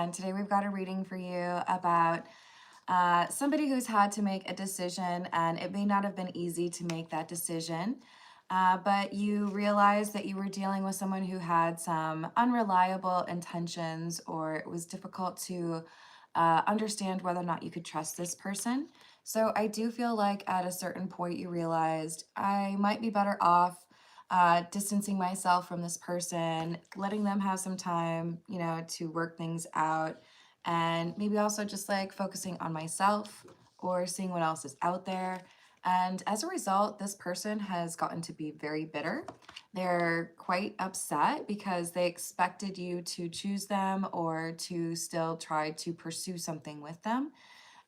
and today we've got a reading for you about somebody who's had to make a decision, and it may not have been easy to make that decision, but you realized that you were dealing with someone who had some unreliable intentions, or it was difficult to understand whether or not you could trust this person. So I do feel like at a certain point you realized I might be better off distancing myself from this person, letting them have some time, to work things out, and maybe also just like focusing on myself or seeing what else is out there. And as a result, this person has gotten to be very bitter. They're quite upset because they expected you to choose them or to still try to pursue something with them.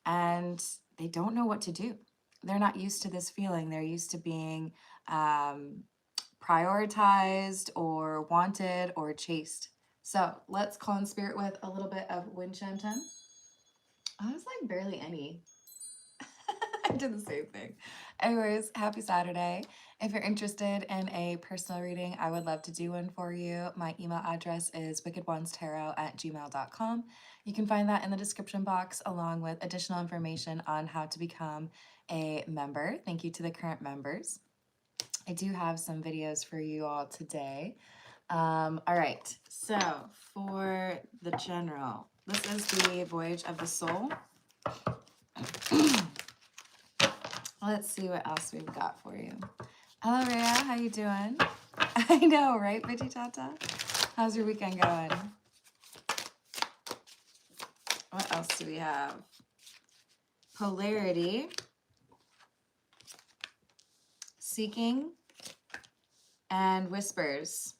And they don't know what to do. They're not used to this feeling. They're used to being um, prioritized or wanted or chased. So let's call in spirit with a little bit of wind chanting. I was like barely any. I did the same thing. Anyways, happy Saturday. If you're interested in a personal reading, I would love to do one for you. My email address is wickedonestarot@gmail.com. You can find that in the description box along with additional information on how to become a member. Thank you to the current members. I do have some videos for you all today. All right, so for the general, this is the Voyage of the Soul. Let's see what else we've got for you. Hello, Rhea. How you doing? I know, right, Veggie-tata? How's your weekend going? What else do we have? Polarity. Seeking. And whispers.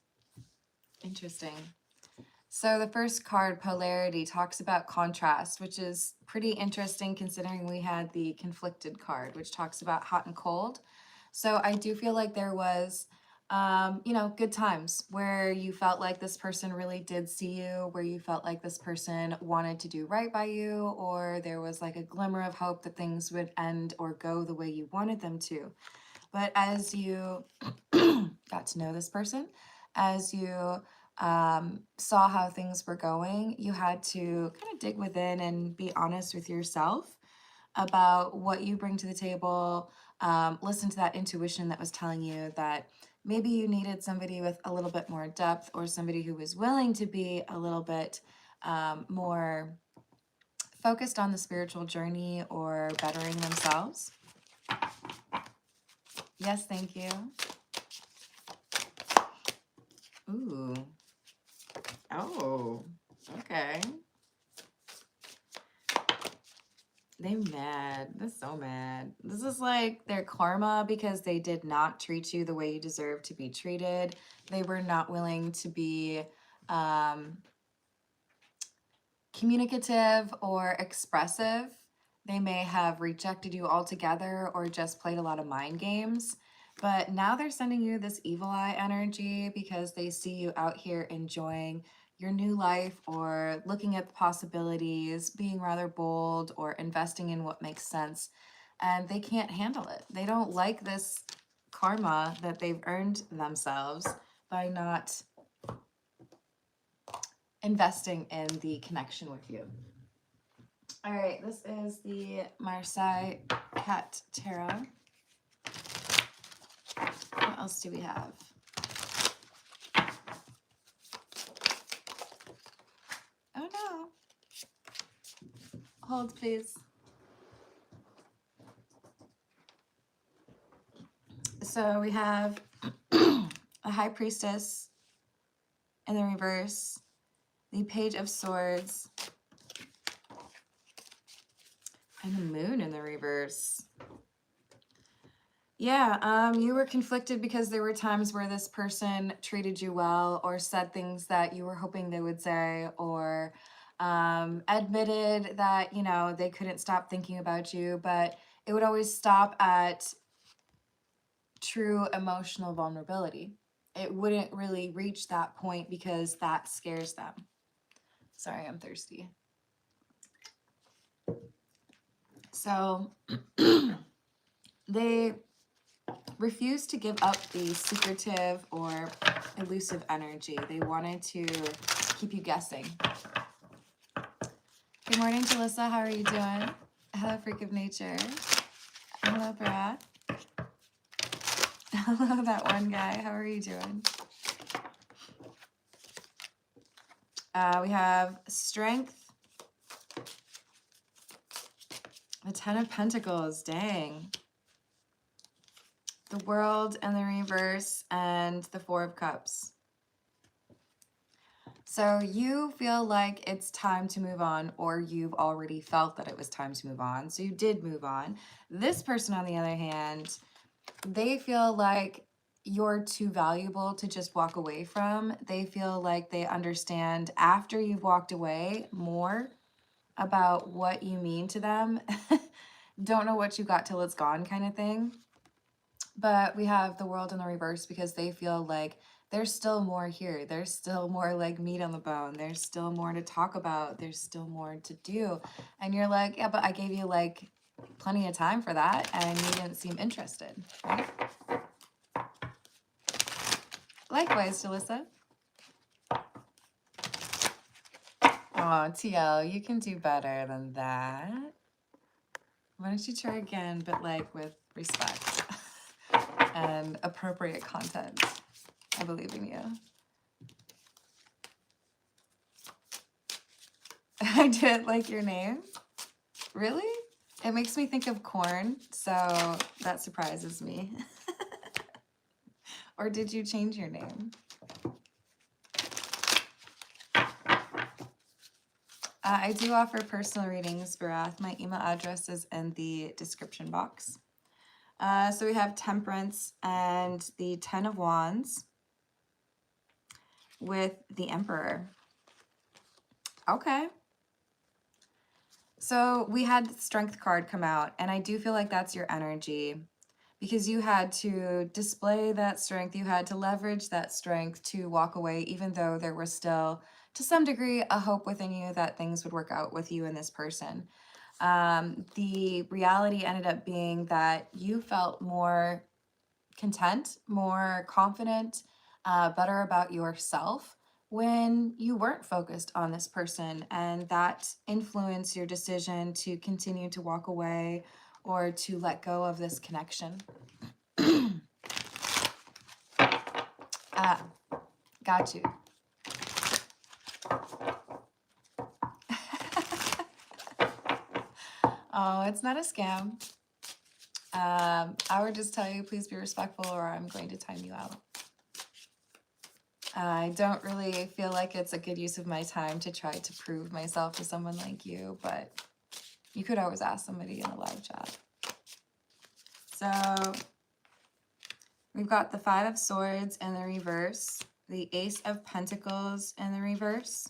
Interesting. So the first card, Polarity, talks about contrast, which is pretty interesting considering we had the Conflicted card, which talks about hot and cold. So I do feel like there was, good times where you felt like this person really did see you, where you felt like this person wanted to do right by you, or there was like a glimmer of hope that things would end or go the way you wanted them to. But as you got to know this person, as you saw how things were going, you had to kind of dig within and be honest with yourself about what you bring to the table. Listen to that intuition that was telling you that maybe you needed somebody with a little bit more depth, or somebody who was willing to be a little bit more focused on the spiritual journey or bettering themselves. Yes, thank you. Ooh. Oh, okay. They mad. They're so mad. This is like their karma because they did not treat you the way you deserve to be treated. They were not willing to be communicative or expressive. They may have rejected you altogether or just played a lot of mind games. But now they're sending you this evil eye energy because they see you out here enjoying your new life or looking at the possibilities, being rather bold or investing in what makes sense. And they can't handle it. They don't like this karma that they've earned themselves by not investing in the connection with you. All right, this is the Marseille Cat Tarot. What else do we have? Oh no. Hold, please. So we have a High Priestess in the reverse, the Page of Swords, and the Moon in the reverse. Yeah, you were conflicted because there were times where this person treated you well or said things that you were hoping they would say, or admitted that, they couldn't stop thinking about you, but it would always stop at true emotional vulnerability. It wouldn't really reach that point because that scares them. Sorry, I'm thirsty. So they refused to give up the secretive or elusive energy. They wanted to keep you guessing. Good morning, Jalissa. How are you doing? Hello, Freak of Nature. Hello, Brat. Hello, that one guy. How are you doing? We have Strength. The Ten of Pentacles. Dang. The World and the Reverse, and the Four of Cups. So you feel like it's time to move on, or you've already felt that it was time to move on. So you did move on. This person, on the other hand, they feel like you're too valuable to just walk away from. They feel like they understand after you've walked away more about what you mean to them. Don't know what you got till it's gone kind of thing. But we have the World in the Reverse because they feel like there's still more here. There's still more like meat on the bone. There's still more to talk about. There's still more to do. And you're like, yeah, but I gave you like plenty of time for that and you didn't seem interested, right? Likewise, Jalissa. Oh, TL, you can do better than that. Why don't you try again, but like with respect and appropriate content. I believe in you. I did like your name. Really? It makes me think of corn, so that surprises me. Or did you change your name? I do offer personal readings, Barath. My email address is in the description box. So we have Temperance and the Ten of Wands with the Emperor. Okay. So we had the Strength card come out, and I do feel like that's your energy because you had to display that strength. You had to leverage that strength to walk away, even though there was still, to some degree, a hope within you that things would work out with you and this person. The reality ended up being that you felt more content, more confident, better about yourself when you weren't focused on this person, and that influenced your decision to continue to walk away or to let go of this connection. Got you. Oh, it's not a scam. I would just tell you, please be respectful or I'm going to time you out. I don't really feel like it's a good use of my time to try to prove myself to someone like you, but you could always ask somebody in the live chat. So we've got the Five of Swords in the reverse, the Ace of Pentacles in the reverse,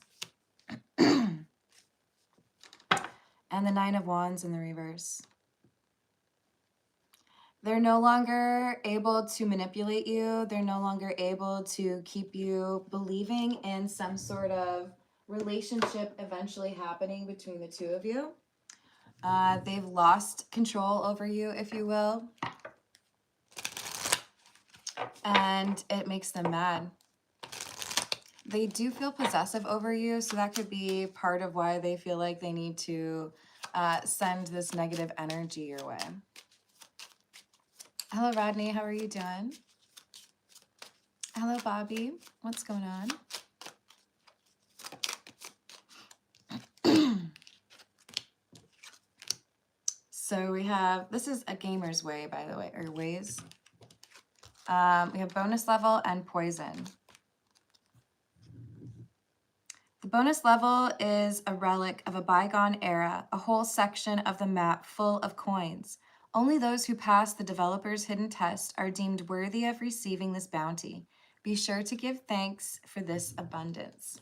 and the Nine of Wands in the reverse. They're no longer able to manipulate you. They're no longer able to keep you believing in some sort of relationship eventually happening between the two of you. They've lost control over you, if you will. And it makes them mad. They do feel possessive over you, so that could be part of why they feel like they need to send this negative energy your way. Hello, Rodney. How are you doing? Hello, Bobby. What's going on? So we have, this is a gamer's way, by the way, or ways. We have bonus level and poison. The bonus level is a relic of a bygone era, a whole section of the map full of coins. Only those who pass the developer's hidden test are deemed worthy of receiving this bounty. Be sure to give thanks for this abundance.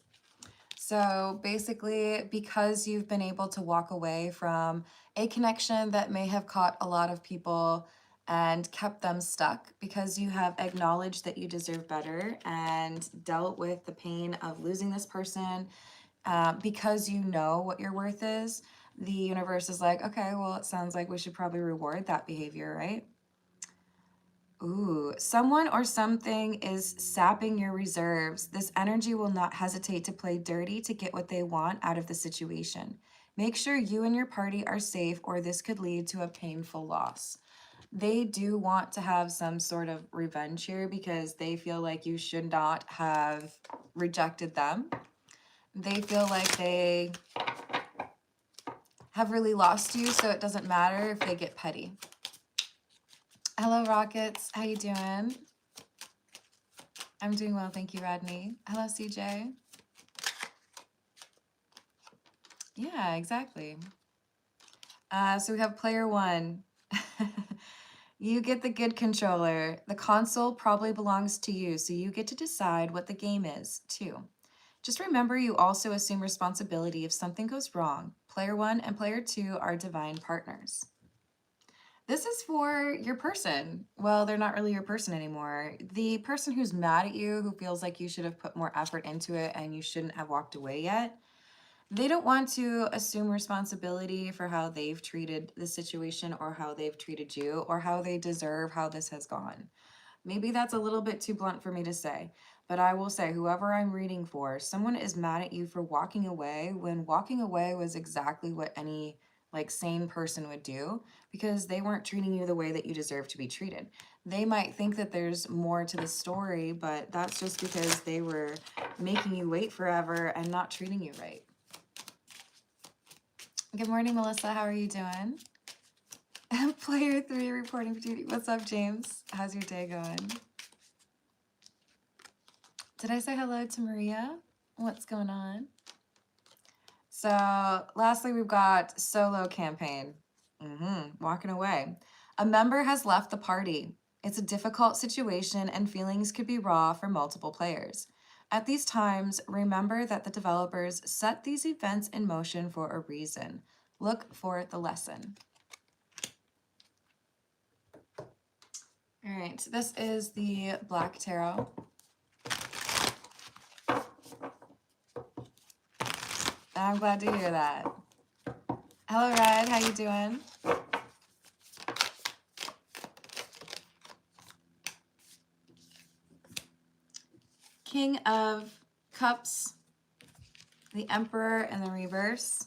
So basically, because you've been able to walk away from a connection that may have caught a lot of people and kept them stuck, because you have acknowledged that you deserve better and dealt with the pain of losing this person, because you know what your worth is, the universe is like, okay, well, it sounds like we should probably reward that behavior, right? Ooh, someone or something is sapping your reserves. This energy will not hesitate to play dirty to get what they want out of the situation. Make sure you and your party are safe, or this could lead to a painful loss. They do want to have some sort of revenge here because they feel like you should not have rejected them. They feel like they have really lost you, so it doesn't matter if they get petty. Hello, Rockets. How you doing? I'm doing well, thank you, Rodney. Hello, CJ. Yeah, exactly. So we have player one. You get the good controller. The console probably belongs to you, so you get to decide what the game is, too. Just remember, you also assume responsibility if something goes wrong. Player one and player two are divine partners. This is for your person. Well, they're not really your person anymore. The person who's mad at you, who feels like you should have put more effort into it and you shouldn't have walked away yet. They don't want to assume responsibility for how they've treated the situation or how they've treated you or how they deserve how this has gone. Maybe that's a little bit too blunt for me to say, but I will say, whoever I'm reading for, someone is mad at you for walking away when walking away was exactly what any like sane person would do, because they weren't treating you the way that you deserve to be treated. They might think that there's more to the story, but that's just because they were making you wait forever and not treating you right. Good morning, Melissa. How are you doing? Player 3 reporting for duty. What's up, James? How's your day going? Did I say hello to Maria? What's going on? So lastly, we've got solo campaign. Walking away. A member has left the party. It's a difficult situation and feelings could be raw for multiple players. At these times, remember that the developers set these events in motion for a reason. Look for the lesson. All right, this is the Black Tarot. I'm glad to hear that. Hello, Red. How you doing? King of Cups, the Emperor in the reverse,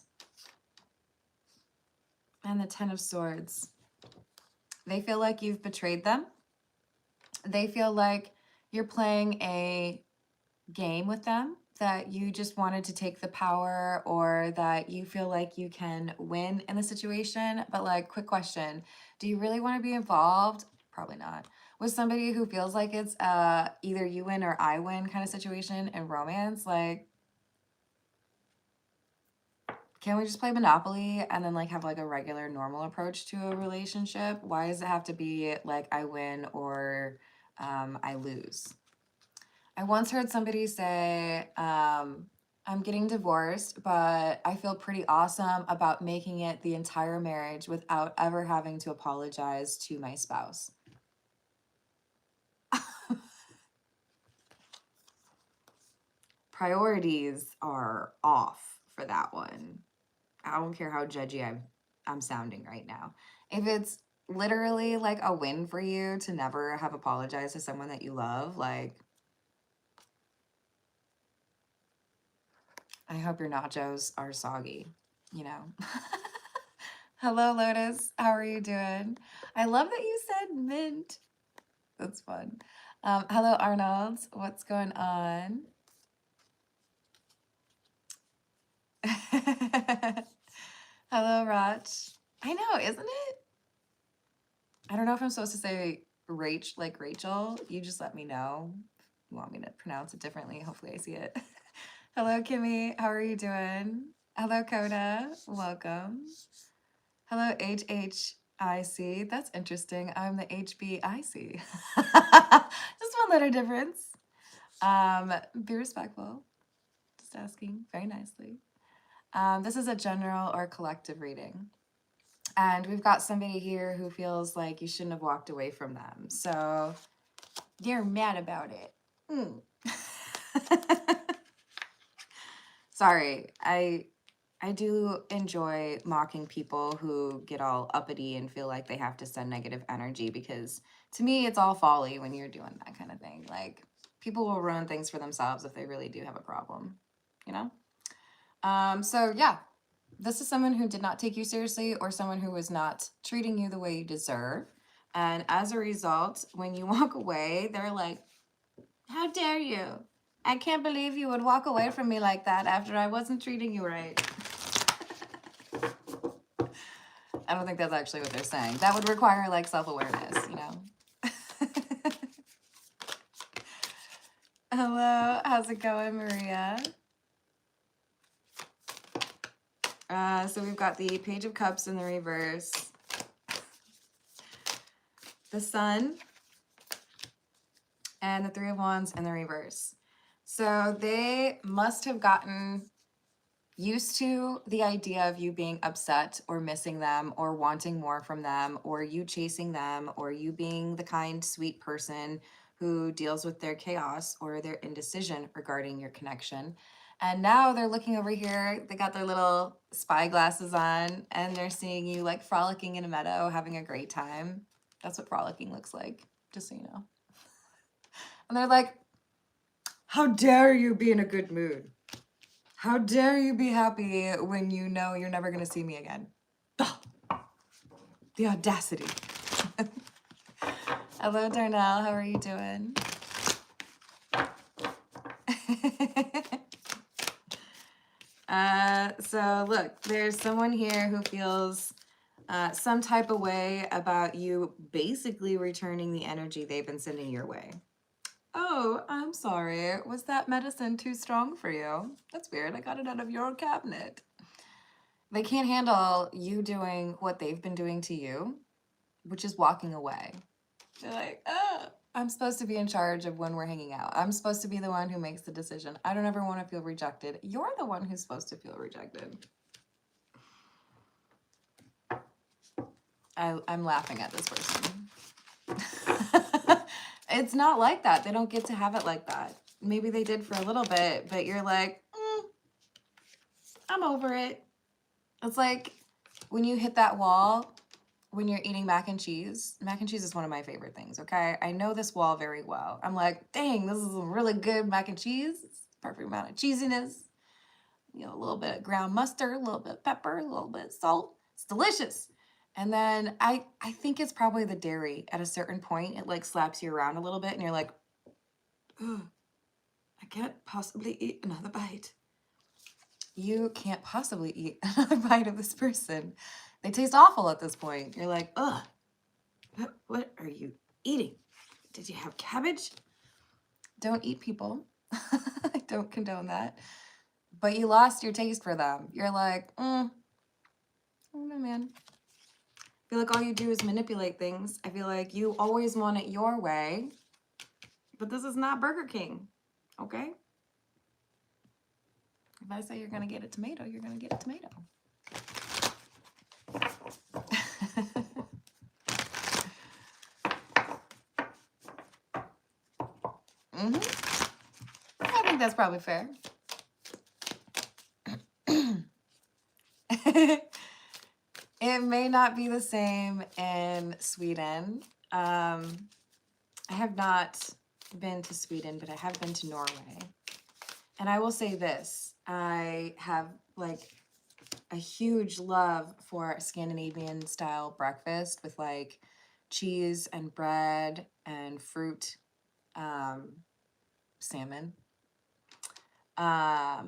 and the Ten of Swords. They feel like you've betrayed them. They feel like you're playing a game with them, that you just wanted to take the power, or that you feel like you can win in the situation. But like, quick question, do you really want to be involved? Probably not. With somebody who feels like it's either you win or I win kind of situation in romance. Like, can we just play Monopoly and then like have like a regular normal approach to a relationship? Why does it have to be like I win or I lose? I once heard somebody say, I'm getting divorced, but I feel pretty awesome about making it the entire marriage without ever having to apologize to my spouse. Priorities are off for that one. I don't care how judgy I'm sounding right now. If it's literally like a win for you to never have apologized to someone that you love, like, I hope your nachos are soggy, you know? Hello, Lotus. How are you doing? I love that you said mint. That's fun. Hello, Arnold. What's going on? Hello, Rach. I know, isn't it? I don't know if I'm supposed to say Rach like Rachel. You just let me know if you want me to pronounce it differently. Hopefully I see it. Hello, Kimmy. How are you doing? Hello, Coda. Welcome. Hello, HHIC. That's interesting. I'm the HBIC. Just one letter difference. Be respectful. Just asking very nicely. This is a general or collective reading. And we've got somebody here who feels like you shouldn't have walked away from them. So you're mad about it. Sorry, I do enjoy mocking people who get all uppity and feel like they have to send negative energy, because to me it's all folly when you're doing that kind of thing. Like, people will ruin things for themselves if they really do have a problem, you know? So yeah, This is someone who did not take you seriously or someone who was not treating you the way you deserve. And as a result, when you walk away, they're like, how dare you? I can't believe you would walk away from me like that after I wasn't treating you right. I don't think that's actually what they're saying. That would require like self-awareness, you know? Hello, how's it going, Maria? So we've got the Page of Cups in the reverse, the Sun, and the Three of Wands in the reverse. So they must have gotten used to the idea of you being upset or missing them or wanting more from them or you chasing them or you being the kind, sweet person who deals with their chaos or their indecision regarding your connection. And now they're looking over here, they got their little spy glasses on and they're seeing you like frolicking in a meadow, having a great time. That's what frolicking looks like, just so you know. And they're like, how dare you be in a good mood? How dare you be happy when you know you're never going to see me again? Ugh. The audacity. Hello, Darnell. How are you doing? So look, there's someone here who feels some type of way about you basically returning the energy they've been sending your way. Oh, I'm sorry. Was that medicine too strong for you? That's weird. I got it out of your cabinet. They can't handle you doing what they've been doing to you, which is walking away. They're like, oh, I'm supposed to be in charge of when we're hanging out. I'm supposed to be the one who makes the decision. I don't ever want to feel rejected. You're the one who's supposed to feel rejected. I'm laughing at this person. It's not like that. They don't get to have it like that. Maybe they did for a little bit, but you're like, I'm over it. It's like when you hit that wall when you're eating mac and cheese. Mac and cheese is one of my favorite things, okay? I know this wall very well. I'm like, dang, this is a really good mac and cheese. It's the perfect amount of cheesiness. You know, a little bit of ground mustard, a little bit of pepper, a little bit of salt. It's delicious. And then I think it's probably the dairy. At a certain point, it like slaps you around a little bit and you're like, ugh, I can't possibly eat another bite. You can't possibly eat another bite of this person. They taste awful at this point. You're like, ugh, what are you eating? Did you have cabbage? Don't eat people. I don't condone that. But you lost your taste for them. You're like, I don't know, man. I feel like all you do is manipulate things. I feel like you always want it your way. But this is not Burger King, okay? If I say you're going to get a tomato, you're going to get a tomato. I think that's probably fair. It may not be the same in Sweden. I have not been to Sweden, but I have been to Norway. And I will say this, I have like a huge love for Scandinavian style breakfast with like cheese and bread and fruit, salmon. That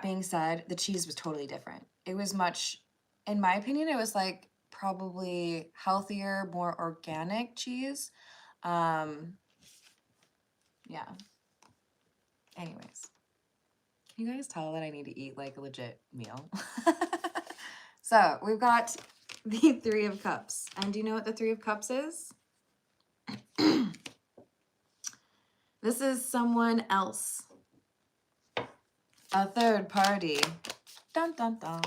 being said, the cheese was totally different. It was much, in my opinion, it was like probably healthier, more organic cheese. Yeah. Anyways, can you guys tell that I need to eat like a legit meal? So we've got the Three of Cups. And do you know what the Three of Cups is? This is someone else. A third party. Dun, dun, dun.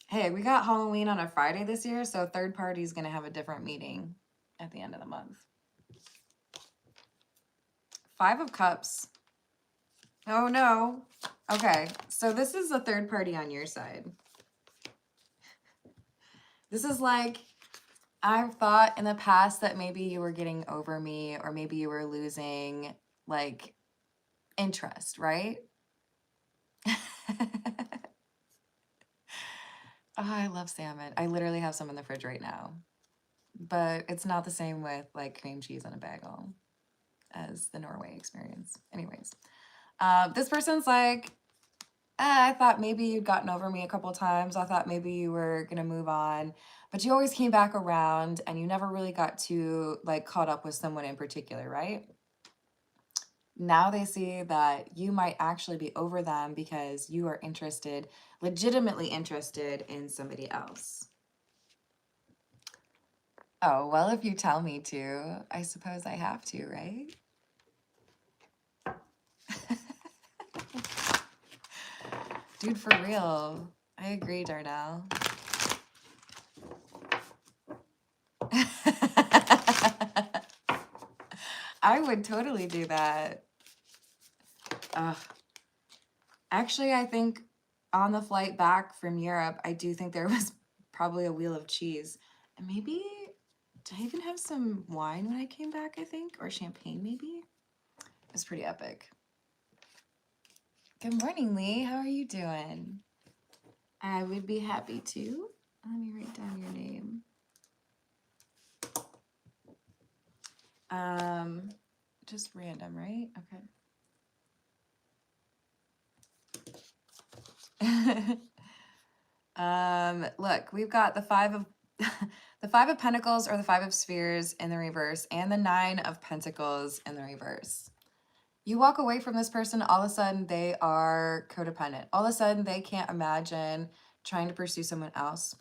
Hey, we got Halloween on a Friday this year, so third party is going to have a different meaning at the end of the month. Five of Cups. Oh, no. Okay, so this is a third party on your side. This is like, I've thought in the past that maybe you were getting over me or maybe you were losing, like, interest, right? Oh, I love salmon. I literally have some in the fridge right now. But it's not the same with like cream cheese on a bagel as the Norway experience. Anyways, this person's like, I thought maybe you'd gotten over me a couple times. I thought maybe you were gonna move on, but you always came back around and you never really got to like caught up with someone in particular, right? Now they see that you might actually be over them because you are interested, legitimately interested in somebody else. Oh, well, if you tell me to, I suppose I have to, right? Dude, for real. I agree, Darnell. I would totally do that. Actually, I think on the flight back from Europe, I do think there was probably a wheel of cheese. And maybe, did I even have some wine when I came back, I think? Or champagne, maybe? It was pretty epic. Good morning, Lee. How are you doing? I would be happy to. Let me write down your name. Just random, right? Okay. Look, we've got the five of the Five of Pentacles or the Five of Spheres in the reverse and the Nine of Pentacles in the reverse. You walk away from this person, all of a sudden they are codependent. All of a sudden they can't imagine trying to pursue someone else.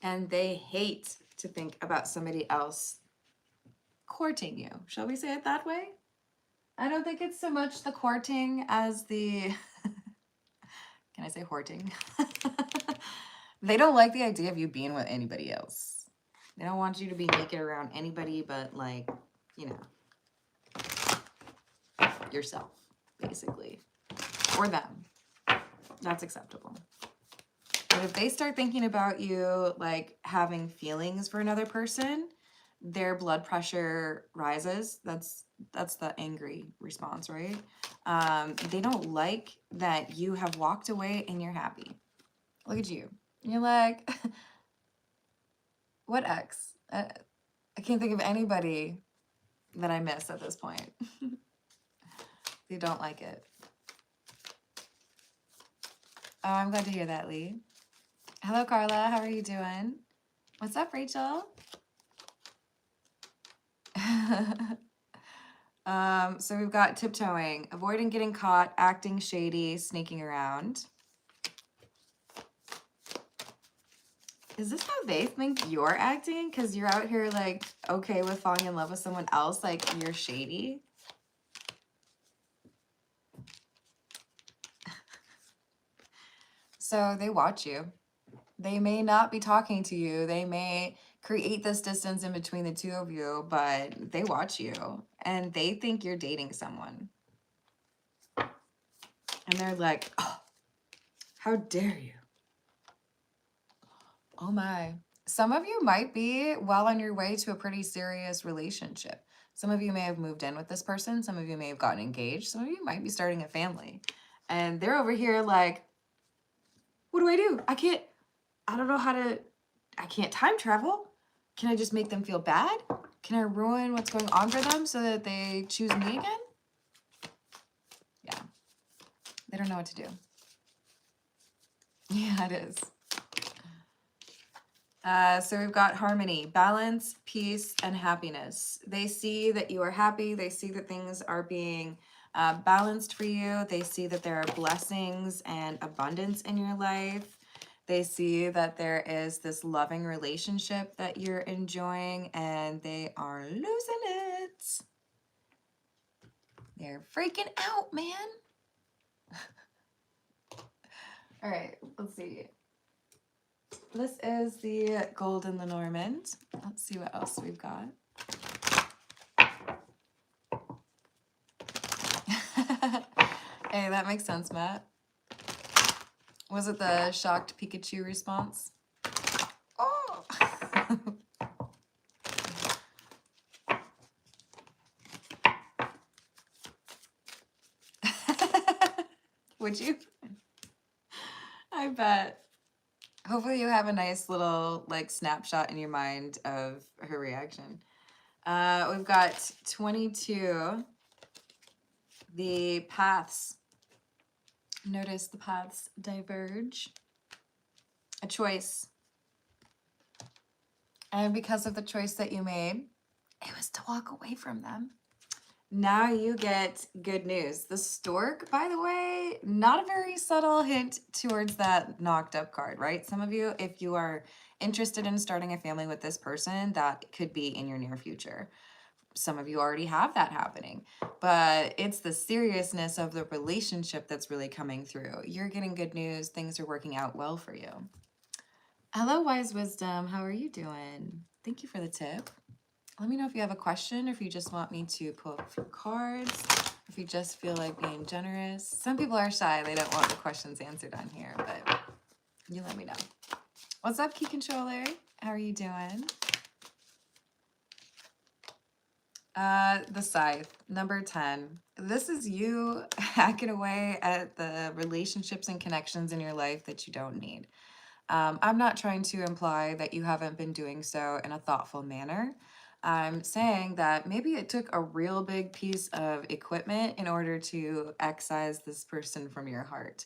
And they hate to think about somebody else courting you. Shall we say it that way? I don't think it's so much the courting as the, can I say hoarding? They don't like the idea of you being with anybody else. They don't want you to be naked around anybody but like, you know, yourself, basically. Or them. That's acceptable. But if they start thinking about you like having feelings for another person, their blood pressure rises. That's the angry response, right? They don't like that you have walked away and you're happy. Look at you. You're like, what ex? I can't think of anybody that I miss at this point. They don't like it. Oh, I'm glad to hear that, Lee. Hello, Carla. How are you doing? What's up, Rachel? So we've got tiptoeing, avoiding getting caught, acting shady, sneaking around. Is this how they think you're acting? Because you're out here like okay with falling in love with someone else, like you're shady. So they watch you. They may not be talking to you. They may create this distance in between the two of you, but they watch you and they think you're dating someone. And they're like, oh, how dare you? Oh my. Some of you might be well on your way to a pretty serious relationship. Some of you may have moved in with this person. Some of you may have gotten engaged. Some of you might be starting a family. And they're over here like, what do I do? I don't know how to, I can't time travel. Can I just make them feel bad? Can I ruin what's going on for them so that they choose me again? Yeah. They don't know what to do. Yeah, it is. So we've got harmony, balance, peace, and happiness. They see that you are happy. They see that things are being balanced for you. They see that there are blessings and abundance in your life. They see that there is this loving relationship that you're enjoying, and they are losing it. They're freaking out, man. All right, let's see. This is the Gold in the Normand. Let's see what else we've got. Hey, that makes sense, Matt. Was it the shocked Pikachu response? Oh! Would you? I bet. Hopefully you have a nice little like snapshot in your mind of her reaction. We've got 22, the paths. Notice the paths diverge. A choice. And because of the choice that you made, it was to walk away from them. Now you get good news. The stork, by the way, not a very subtle hint towards that knocked up card, right? Some of you, if you are interested in starting a family with this person, that could be in your near future. Some of you already have that happening, but it's the seriousness of the relationship that's really coming through. You're getting good news. Things are working out well for you. Hello, Wise Wisdom. How are you doing? Thank you for the tip. Let me know if you have a question or if you just want me to pull up a few cards, if you just feel like being generous. Some people are shy. They don't want the questions answered on here, but you let me know. What's up, Key Controller? How are you doing? The Scythe, number 10. This is you hacking away at the relationships and connections in your life that you don't need. I'm not trying to imply that you haven't been doing so in a thoughtful manner. I'm saying that maybe it took a real big piece of equipment in order to excise this person from your heart.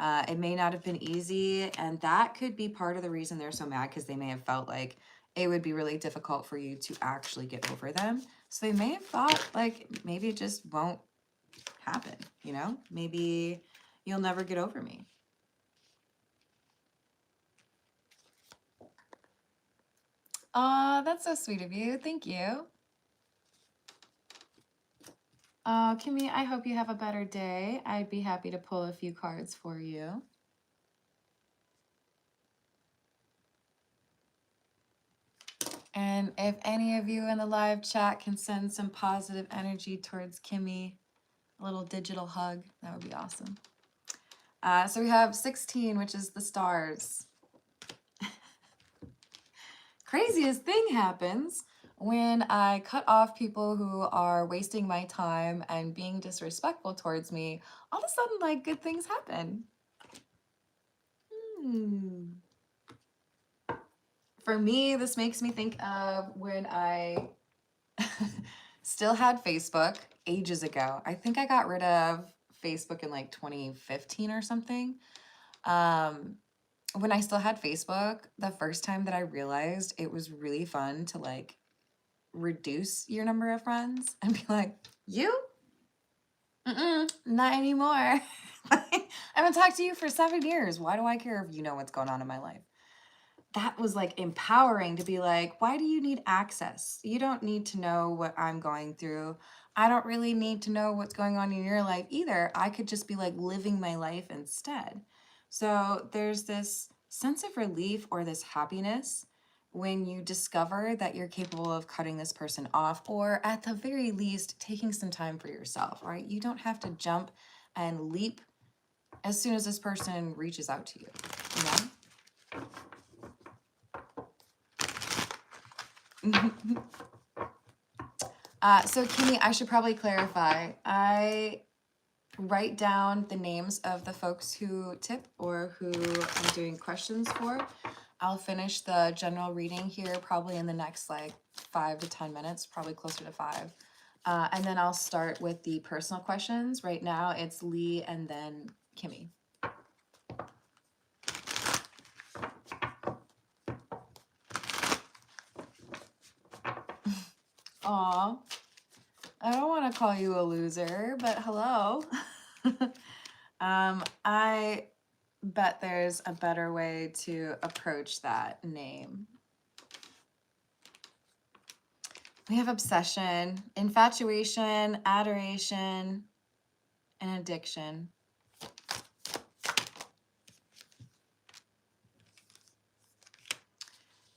It may not have been easy, and that could be part of the reason they're so mad, because they may have felt like it would be really difficult for you to actually get over them. So they may have thought like maybe it just won't happen, you know? Maybe you'll never get over me. Aw, that's so sweet of you. Thank you. Kimmy, I hope you have a better day. I'd be happy to pull a few cards for you. And if any of you in the live chat can send some positive energy towards Kimmy, a little digital hug, that would be awesome. So we have 16, which is the stars. Craziest thing happens when I cut off people who are wasting my time and being disrespectful towards me. All of a sudden, like, good things happen. For me, this makes me think of when I still had Facebook ages ago. I think I got rid of Facebook in like 2015 or something. When I still had Facebook, the first time that I realized it was really fun to like reduce your number of friends and be like, you? Not anymore. I haven't talked to you for 7 years. Why do I care if you know what's going on in my life? That was like empowering to be like, why do you need access? You don't need to know what I'm going through. I don't really need to know what's going on in your life either. I could just be like living my life instead. So there's this sense of relief or this happiness when you discover that you're capable of cutting this person off, or at the very least, taking some time for yourself, right? You don't have to jump and leap as soon as this person reaches out to you, you know? So Kimmy, I should probably clarify. I write down the names of the folks who tip or who I'm doing questions for. I'll finish the general reading here probably in the next like 5 to 10 minutes, probably closer to 5. And then I'll start with the personal questions. Right now it's Lee and then Kimmy. Aw, I don't want to call you a loser, but hello. I bet there's a better way to approach that name. We have obsession, infatuation, adoration, and addiction.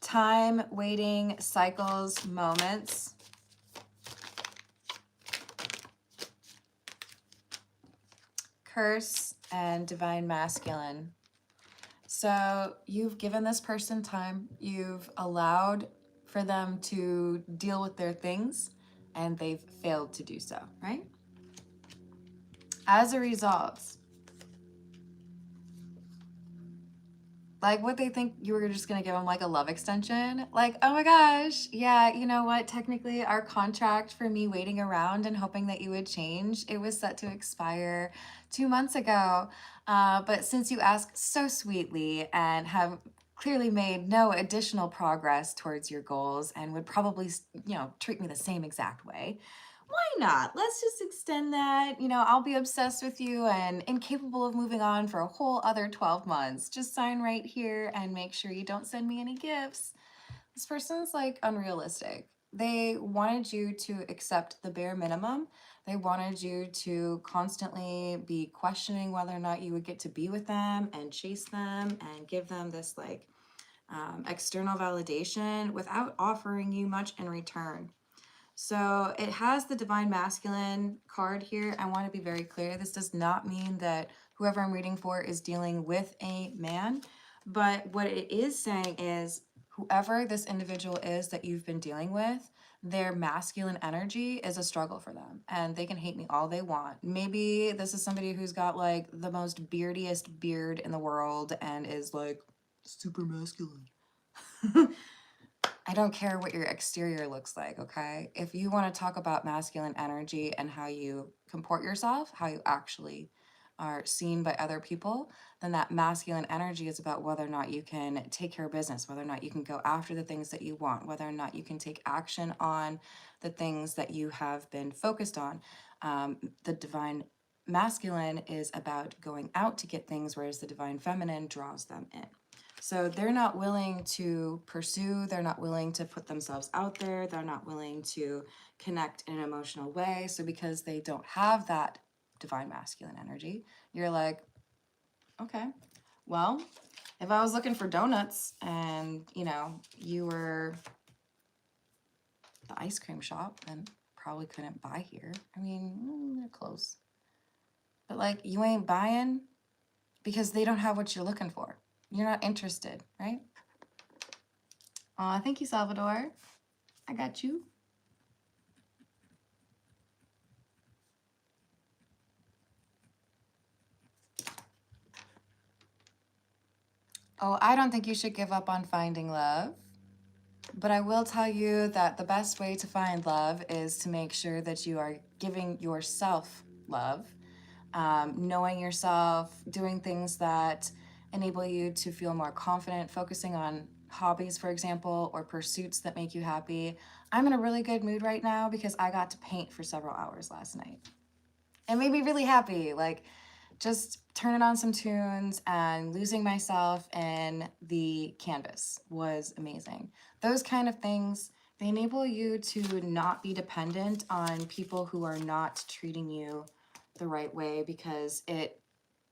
Time, waiting, cycles, moments. Curse and divine masculine. So you've given this person time. You've allowed for them to deal with their things, and they've failed to do so, right? As a result, Like, what they think you were just gonna give them like a love extension? Like, oh my gosh, yeah, you know what? Technically, our contract for me waiting around and hoping that you would change, it was set to expire 2 months ago. But since you asked so sweetly and have clearly made no additional progress towards your goals and would probably, treat me the same exact way, why not? Let's just extend that. I'll be obsessed with you and incapable of moving on for a whole other 12 months. Just sign right here and make sure you don't send me any gifts. This person's like unrealistic. They wanted you to accept the bare minimum. They wanted you to constantly be questioning whether or not you would get to be with them and chase them and give them this like external validation without offering you much in return. So it has the divine masculine card here. I want to be very clear. This does not mean that whoever I'm reading for is dealing with a man, but what it is saying is whoever this individual is that you've been dealing with, their masculine energy is a struggle for them and they can hate me all they want. Maybe this is somebody who's got like the most beardiest beard in the world and is like super masculine. I don't care what your exterior looks like, okay? If you want to talk about masculine energy and how you comport yourself, how you actually are seen by other people, then that masculine energy is about whether or not you can take care of business, whether or not you can go after the things that you want, whether or not you can take action on the things that you have been focused on. The divine masculine is about going out to get things, whereas the divine feminine draws them in. So they're not willing to pursue, they're not willing to put themselves out there, they're not willing to connect in an emotional way. So because they don't have that divine masculine energy, you're like, okay, well, if I was looking for donuts and, you were the ice cream shop, then probably couldn't buy here. I mean, they're close. But like, you ain't buying because they don't have what you're looking for. You're not interested, right? Aw, thank you, Salvador. I got you. Oh, I don't think you should give up on finding love. But I will tell you that the best way to find love is to make sure that you are giving yourself love, knowing yourself, doing things that enable you to feel more confident, focusing on hobbies, for example, or pursuits that make you happy. I'm in a really good mood right now because I got to paint for several hours last night. It made me really happy. Like, just turning on some tunes and losing myself in the canvas was amazing. Those kind of things, they enable you to not be dependent on people who are not treating you the right way, because it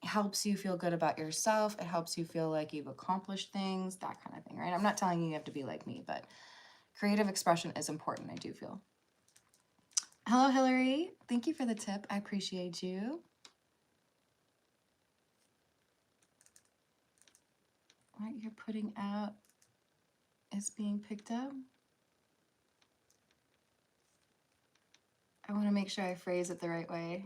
helps you feel good about yourself. It helps you feel like you've accomplished things, that kind of thing, right? I'm not telling you you have to be like me, but creative expression is important, I do feel. Hello, Hillary. Thank you for the tip. I appreciate you. What you're putting out is being picked up. I want to make sure I phrase it the right way.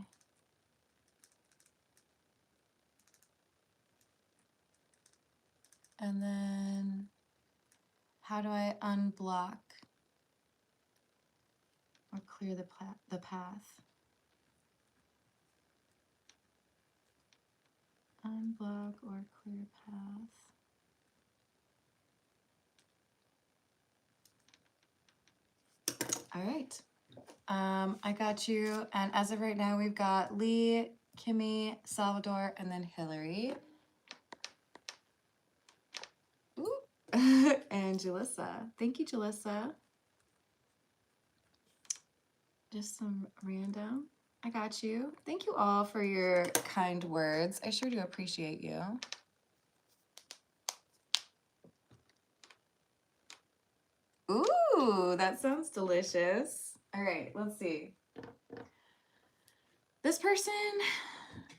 And then, how do I unblock or clear the path? Unblock or clear path. All right. I got you. And as of right now, we've got Lee, Kimmy, Salvador, and then Hillary. Ooh. And Jalissa. Thank you, Jalissa. Just some random. I got you. Thank you all for your kind words. I sure do appreciate you. Ooh, that sounds delicious. All right, let's see. This person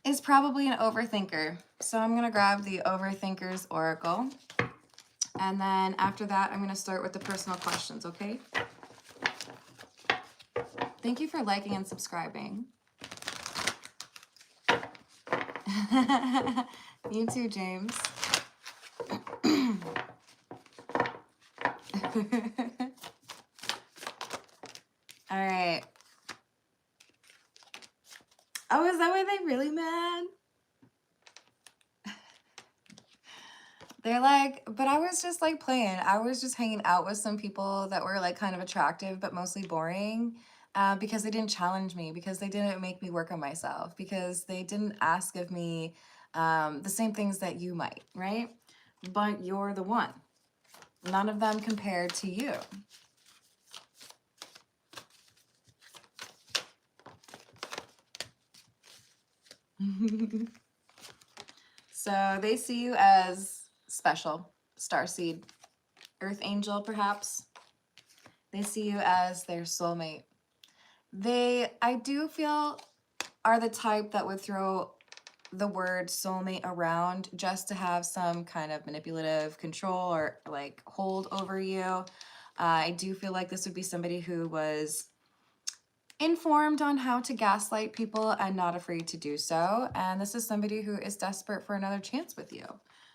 is probably an overthinker. So I'm going to grab the Overthinker's Oracle. And then after that, I'm going to start with the personal questions, okay? Thank you for liking and subscribing. You too, James. All right. Oh, is that why they really mad? They're like, but I was just like playing. I was just hanging out with some people that were like kind of attractive, but mostly boring, because they didn't challenge me, because they didn't make me work on myself, because they didn't ask of me the same things that you might, right? But you're the one. None of them compared to you. So they see you as special, starseed, earth angel, perhaps. They see you as their soulmate. They, I do feel, are the type that would throw the word soulmate around just to have some kind of manipulative control or like hold over you. I do feel like this would be somebody who was informed on how to gaslight people and not afraid to do so. And this is somebody who is desperate for another chance with you.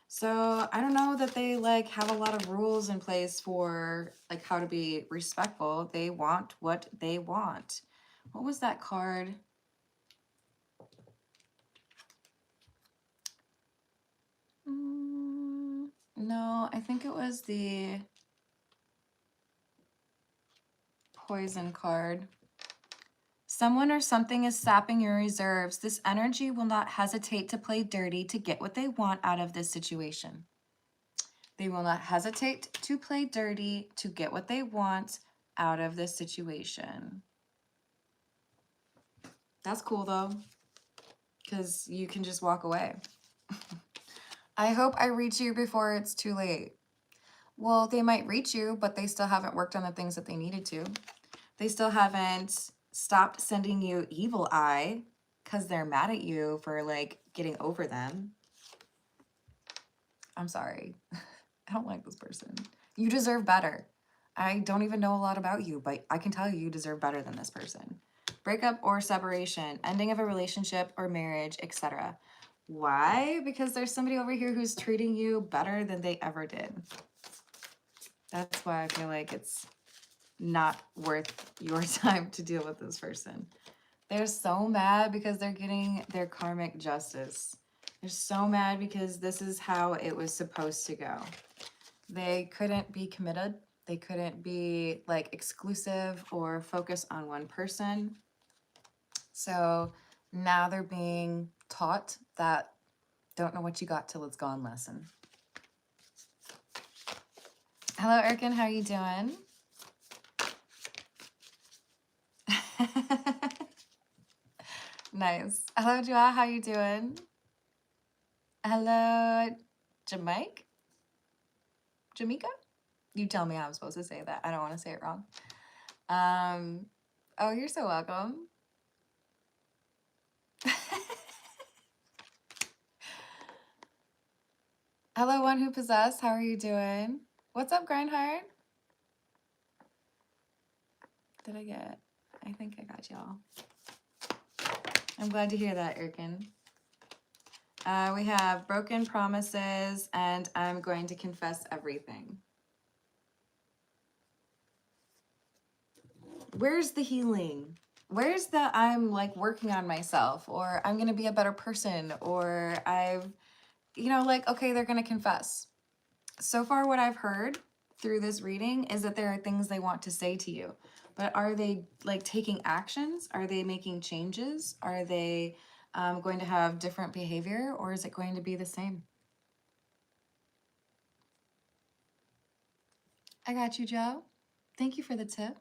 So I don't know that they like have a lot of rules in place for like how to be respectful. They want what they want. What was that card? No, I think it was the poison card. Someone or something is sapping your reserves. This energy will not hesitate to play dirty to get what they want out of this situation. They will not hesitate to play dirty to get what they want out of this situation. That's cool though, because you can just walk away. I hope I reach you before it's too late. Well, they might reach you, but they still haven't worked on the things that they needed to. They still haven't stopped sending you evil eye because they're mad at you for like getting over them. I'm sorry. I don't like this person. You deserve better. I don't even know a lot about you, but I can tell you deserve better than this person. Breakup or separation, ending of a relationship or marriage, etc. Why? Because there's somebody over here who's treating you better than they ever did. That's why I feel like it's not worth your time to deal with this person. They're so mad because they're getting their karmic justice. They're so mad because this is how it was supposed to go. They couldn't be committed. They couldn't be like exclusive or focus on one person. So now they're being taught that don't know what you got till it's gone lesson. Hello, Erkin. How are you doing? Nice. Hello, Joa. How you doing? Hello, Jamaica? Jamaica? You tell me how I'm supposed to say that. I don't want to say it wrong. Oh, you're so welcome. Hello, One Who Possessed. How are you doing? What's up, Grindheart? Did I get? I think I got y'all. I'm glad to hear that, Erkin. We have broken promises, and I'm going to confess everything. Where's the healing? Where's the I'm like working on myself, or I'm going to be a better person, or I've, you know, like, okay, they're going to confess. So far, what I've heard through this reading is that there are things they want to say to you, but are they like taking actions? Are they making changes? Are they going to have different behavior, or is it going to be the same? I got you, Joe. Thank you for the tip.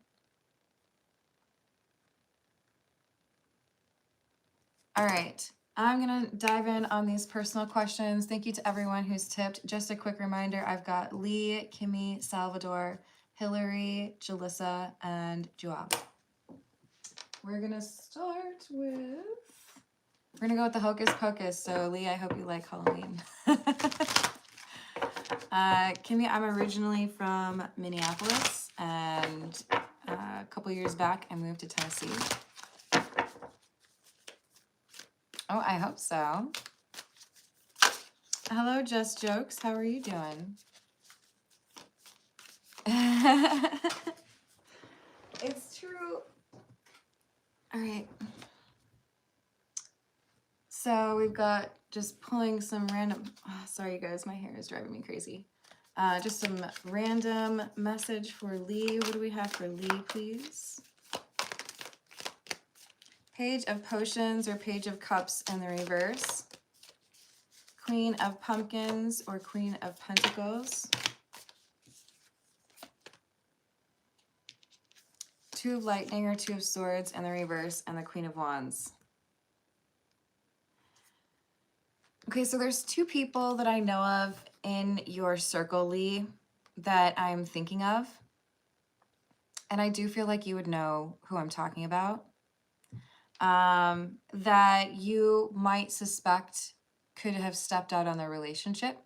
All right, I'm gonna dive in on these personal questions. Thank you to everyone who's tipped. Just a quick reminder, I've got Lee, Kimmy, Salvador, Hillary, Jalissa, and Joab. We're gonna start with, we're gonna go with the Hocus Pocus. So Lee, I hope you like Halloween. Kimmy, I'm originally from Minneapolis, and a couple years back, I moved to Tennessee. Oh, I hope so. Hello, Just Jokes. How are you doing? It's true. All right. So we've got just pulling some random. Oh, sorry, you guys. My hair is driving me crazy. Just some random message for Lee. What do we have for Lee, please? Page of Potions or Page of Cups in the reverse. Queen of Pumpkins or Queen of Pentacles. Two of Lightning or Two of Swords in the reverse, and the Queen of Wands. Okay, so there's two people that I know of in your circle, Lee, that I'm thinking of. And I do feel like you would know who I'm talking about. That you might suspect could have stepped out on their relationship.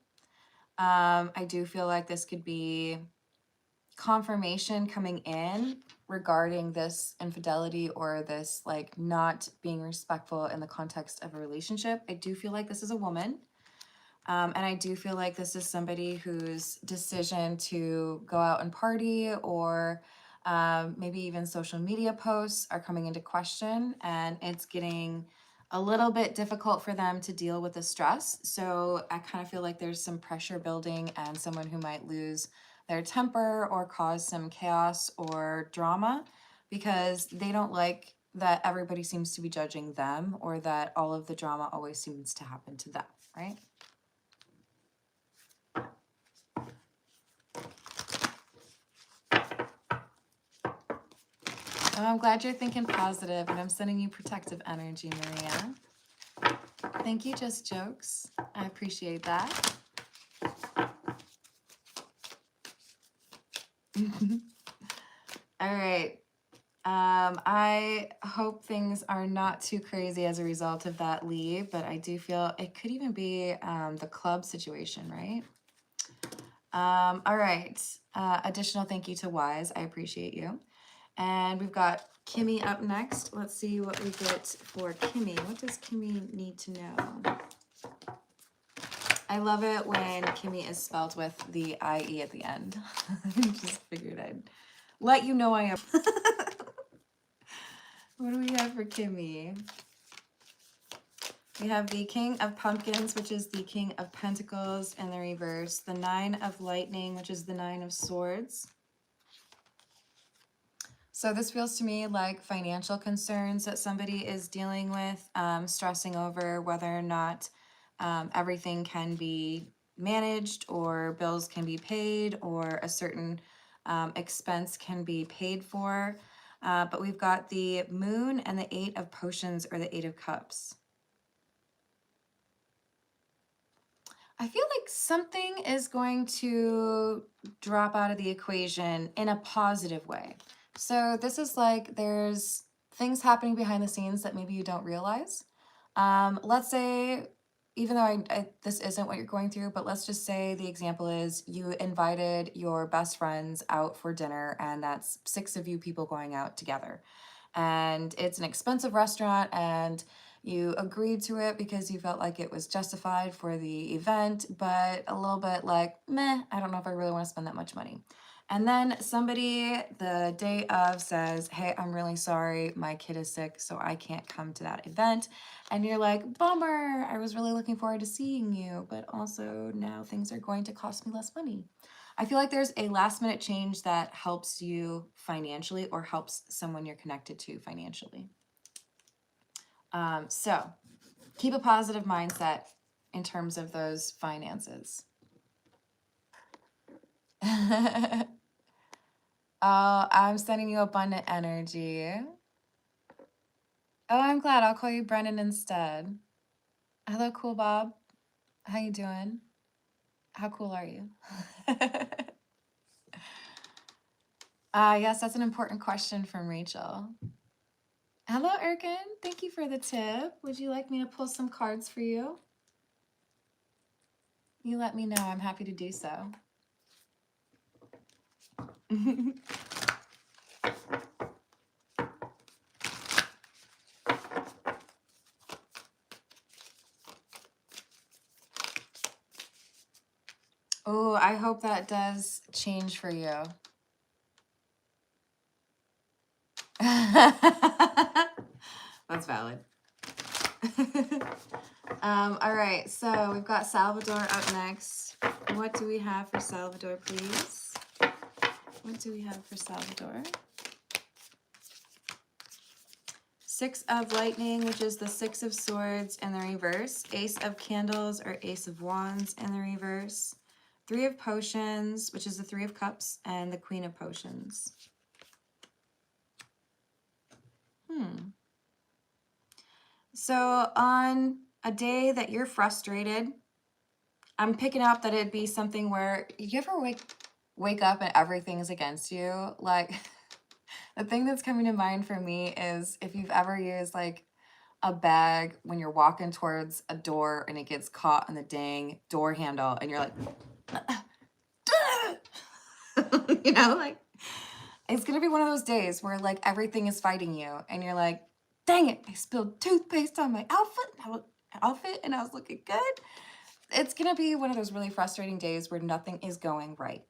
I do feel like this could be confirmation coming in regarding this infidelity or this like not being respectful in the context of a relationship. I do feel like this is a woman. And I do feel like this is somebody whose decision to go out and party or maybe even social media posts are coming into question, and it's getting a little bit difficult for them to deal with the stress. So I kind of feel like there's some pressure building and someone who might lose their temper or cause some chaos or drama because they don't like that everybody seems to be judging them or that all of the drama always seems to happen to them, right? Oh, I'm glad you're thinking positive, and I'm sending you protective energy, Maria. Thank you, Just Jokes. I appreciate that. All right. I hope things are not too crazy as a result of that, Lee, but I do feel it could even be the club situation, right? All right. Additional thank you to Wise. I appreciate you. And we've got Kimmy up next. Let's see what we get for Kimmy. What does Kimmy need to know? I love it when Kimmy is spelled with the IE at the end. Just figured I'd let you know I am. What do we have for Kimmy? We have the King of Pumpkins, which is the King of Pentacles in the reverse. The Nine of Lightning, which is the Nine of Swords. So this feels to me like financial concerns that somebody is dealing with, stressing over whether or not everything can be managed or bills can be paid or a certain expense can be paid for. But we've got the Moon and the Eight of Potions or the Eight of Cups. I feel like something is going to drop out of the equation in a positive way. So this is like there's things happening behind the scenes that maybe you don't realize. Let's say, even though this isn't what you're going through, but let's just say the example is you invited your best friends out for dinner, and that's 6 of you people going out together. And it's an expensive restaurant, and you agreed to it because you felt like it was justified for the event, but a little bit like, meh, I don't know if I really want to spend that much money. And then somebody the day of says, hey, I'm really sorry, my kid is sick, so I can't come to that event. And you're like, bummer, I was really looking forward to seeing you, but also now things are going to cost me less money. I feel like there's a last minute change that helps you financially or helps someone you're connected to financially. So keep a positive mindset in terms of those finances. Oh, I'm sending you abundant energy. Oh, I'm glad. I'll call you Brennan instead. Hello, Cool Bob. How you doing? How cool are you? Yes, that's an important question from Rachel. Hello, Erkin. Thank you for the tip. Would you like me to pull some cards for you? You let me know. I'm happy to do so. Oh, I hope that does change for you. That's valid. All right, so we've got Salvador up next. What do we have for Salvador, please? What do we have for Salvador? Six of Lightning, which is the Six of Swords in the reverse. Ace of Candles or Ace of Wands in the reverse. Three of Potions, which is the Three of Cups, and the Queen of Potions. So on a day that you're frustrated, I'm picking up that it'd be something where you ever wake up and everything's against you. Like the thing that's coming to mind for me is if you've ever used like a bag when you're walking towards a door and it gets caught on the dang door handle and you're like, you know, like it's gonna be one of those days where like everything is fighting you and you're like, dang it, I spilled toothpaste on my outfit and I was looking good. It's gonna be one of those really frustrating days where nothing is going right.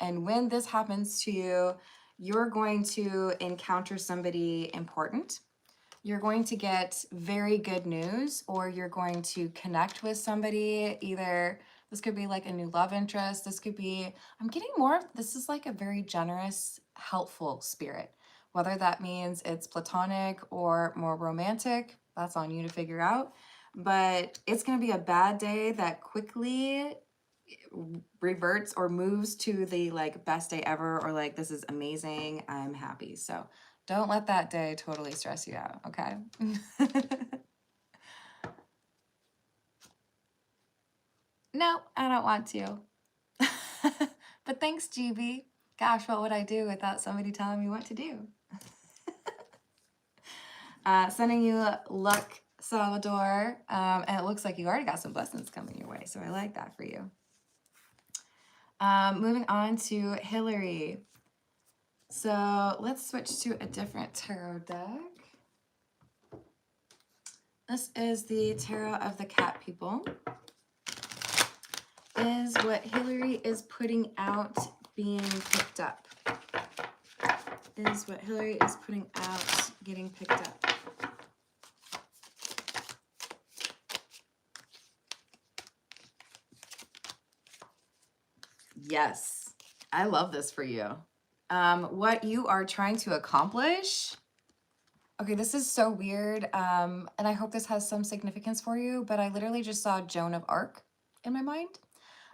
And when this happens to you, you're going to encounter somebody important. You're going to get very good news, or you're going to connect with somebody. Either this could be like a new love interest. This could be, I'm getting more, this is like a very generous, helpful spirit. Whether that means it's platonic or more romantic, that's on you to figure out. But it's going to be a bad day that quickly reverts or moves to the like best day ever, or like this is amazing, I'm happy. So don't let that day totally stress you out, okay? No, I don't want to. But thanks, GB. Gosh, what would I do without somebody telling me what to do? Sending you luck, Salvador. And it looks like you already got some blessings coming your way, so I like that for you. Moving on to Hillary. So let's switch to a different tarot deck. This is the Tarot of the Cat People. Is what Hillary is putting out being picked up? Is what Hillary is putting out getting picked up? Yes, I love this for you. What you are trying to accomplish. Okay, this is so weird, and I hope this has some significance for you, but I literally just saw Joan of Arc in my mind.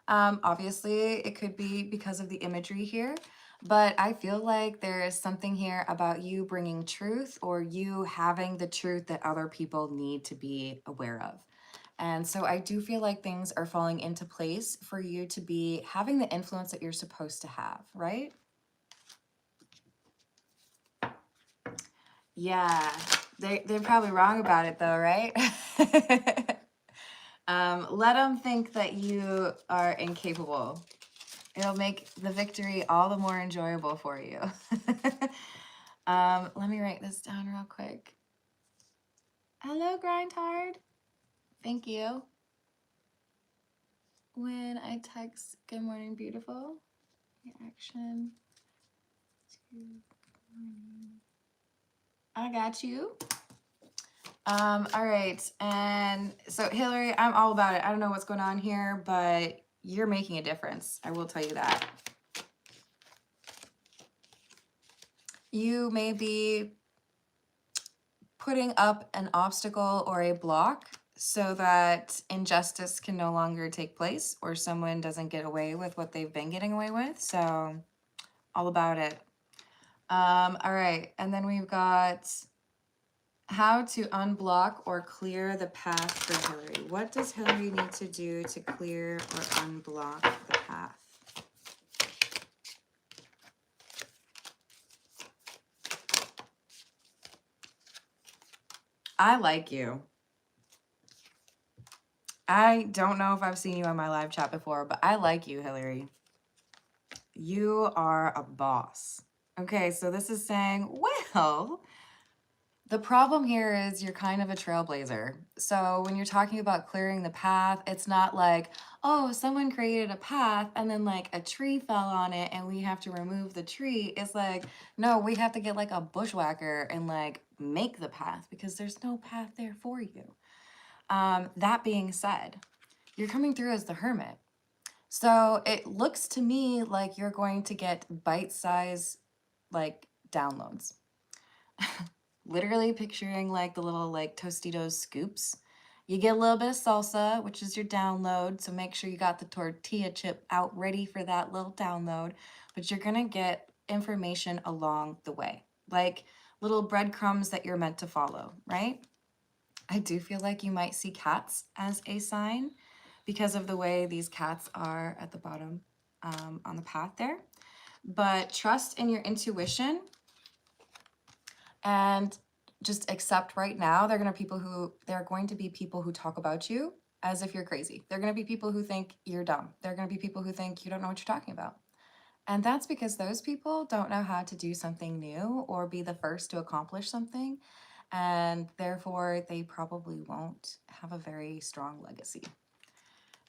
Obviously, it could be because of the imagery here, but I feel like there is something here about you bringing truth, or you having the truth that other people need to be aware of. And so I do feel like things are falling into place for you to be having the influence that you're supposed to have, right? Yeah, they're probably wrong about it though, right? Let them think that you are incapable. It'll make the victory all the more enjoyable for you. Let me write this down real quick. Hello, Grindhard. Thank you. When I text good morning, beautiful, reaction to good morning. I got you. All right. And so Hillary, I'm all about it. I don't know what's going on here, but you're making a difference. I will tell you that. You may be putting up an obstacle or a block so that injustice can no longer take place, or someone doesn't get away with what they've been getting away with. So all about it. All right. And then we've got how to unblock or clear the path for Hillary. What does Hillary need to do to clear or unblock the path? I like you. I don't know if I've seen you on my live chat before, but I like you, Hillary. You are a boss. Okay, so this is saying, well, The problem here is you're kind of a trailblazer. So when you're talking about clearing the path, it's not like, oh, someone created a path and then like a tree fell on it and we have to remove the tree. It's like, no, we have to get like a bushwhacker and like make the path because there's no path there for you. That being said, you're coming through as the hermit. So it looks to me like you're going to get bite-sized like downloads. Literally picturing like the little like Tostitos scoops. You get a little bit of salsa, which is your download. So make sure you got the tortilla chip out ready for that little download. But you're going to get information along the way, like little breadcrumbs that you're meant to follow, right? I do feel like you might see cats as a sign because of the way these cats are at the bottom on the path there. But trust in your intuition and just accept right now there are going to be people who talk about you as if you're crazy. There are going to be people who think you're dumb. There are going to be people who think you don't know what you're talking about. And that's because those people don't know how to do something new or be the first to accomplish something. And therefore, they probably won't have a very strong legacy.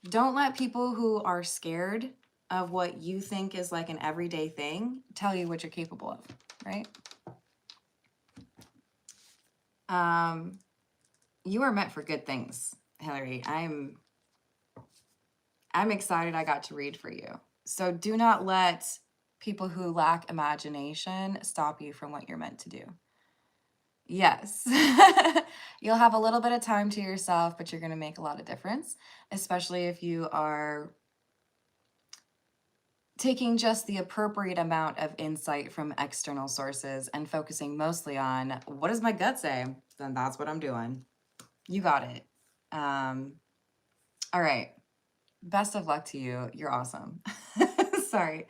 Don't let people who are scared of what you think is like an everyday thing tell you what you're capable of, right? You are meant for good things, Hillary. I'm excited I got to read for you. So do not let people who lack imagination stop you from what you're meant to do. Yes. You'll have a little bit of time to yourself, but you're going to make a lot of difference, especially if you are taking just the appropriate amount of insight from external sources and focusing mostly on what does my gut say? Then that's what I'm doing. You got it. All right. Best of luck to you. You're awesome. Sorry.